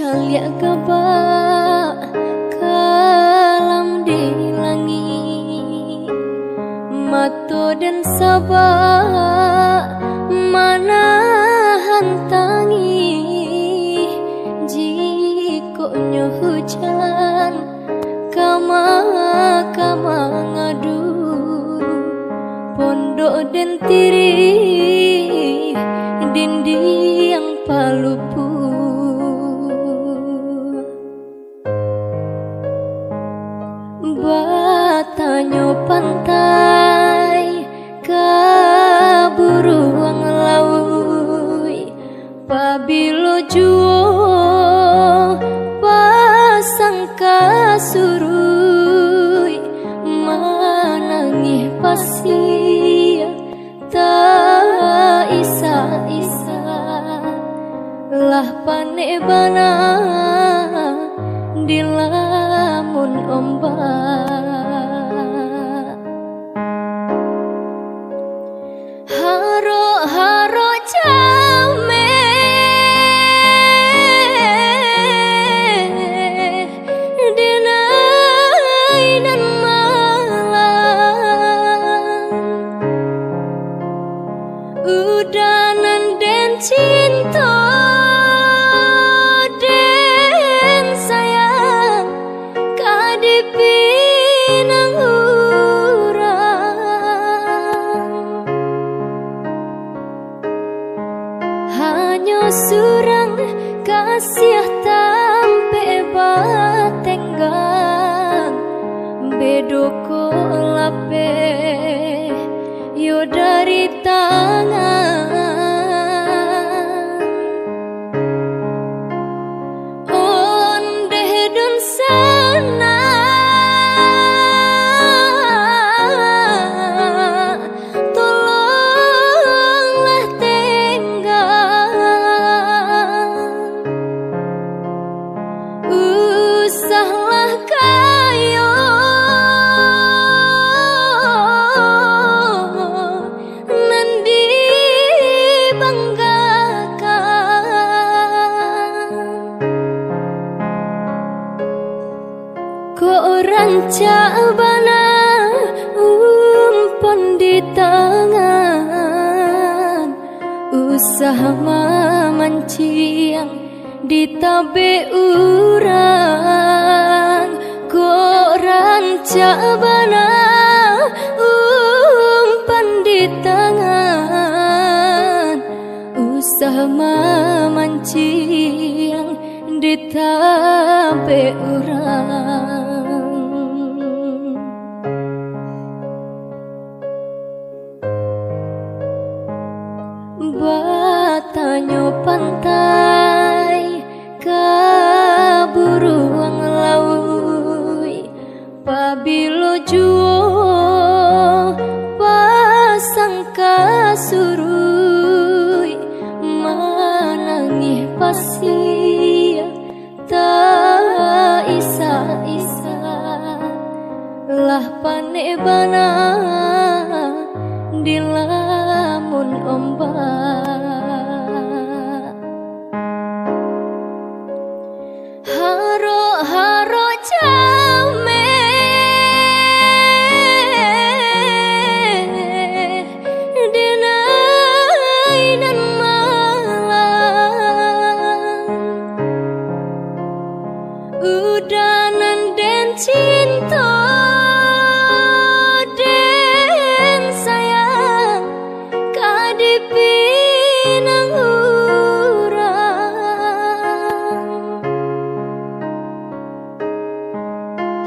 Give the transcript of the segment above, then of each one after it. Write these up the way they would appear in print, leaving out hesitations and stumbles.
salia gabak kalam di langit, mato dan sabak mana hantangi, jikonya hujan kama ngadu, pondok dan tiri dindi yang palupu. Batanyo pantai kaburuang laui, pabilo juo pasang kasurui, manangih pasia ta isa-isa lah panebana di lamun ombak. Haro jame dinainan malam, udanan dan cinta dan sayang kadipinang urang, hanya surang kasih tampe batenggang, bedoko lape yo dari tangan. Onde don sana tolonglah tenggang, usahlah kayo nandi banggakan, ko ranca bana umpan di tangan, usaha mamancing di tabe urang, ko ranca bana umpan di tangan, usaha mamancing di tabe urang. Batanyo pantai kaburuang laui, pabilo juo pasang kasurui, manangih pasia ta isa-isa lah panebana di lamun ombak. Haro jame dinainan malam, udanan dan cinta dan sayang kadipinang urang,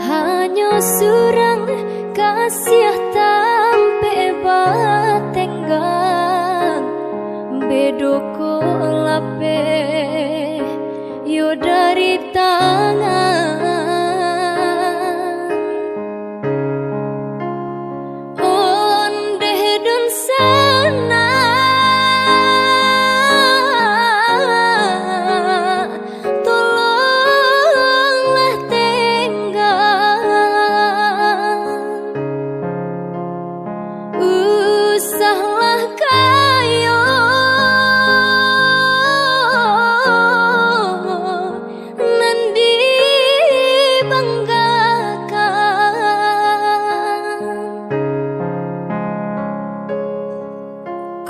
hanya surang kasih tampe batenggang, bedoko lape yo dari tangan. Onde don sana tolonglah tenggang, usahlah kayo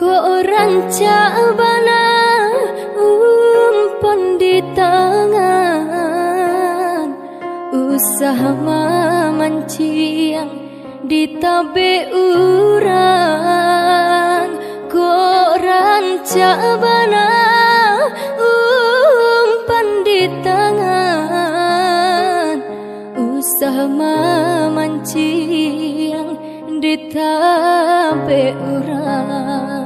rancak bana umpan di tangan, usaha memancing di tabe urang. Kok rancak bana umpan di tangan, usaha memancing di tabe urang.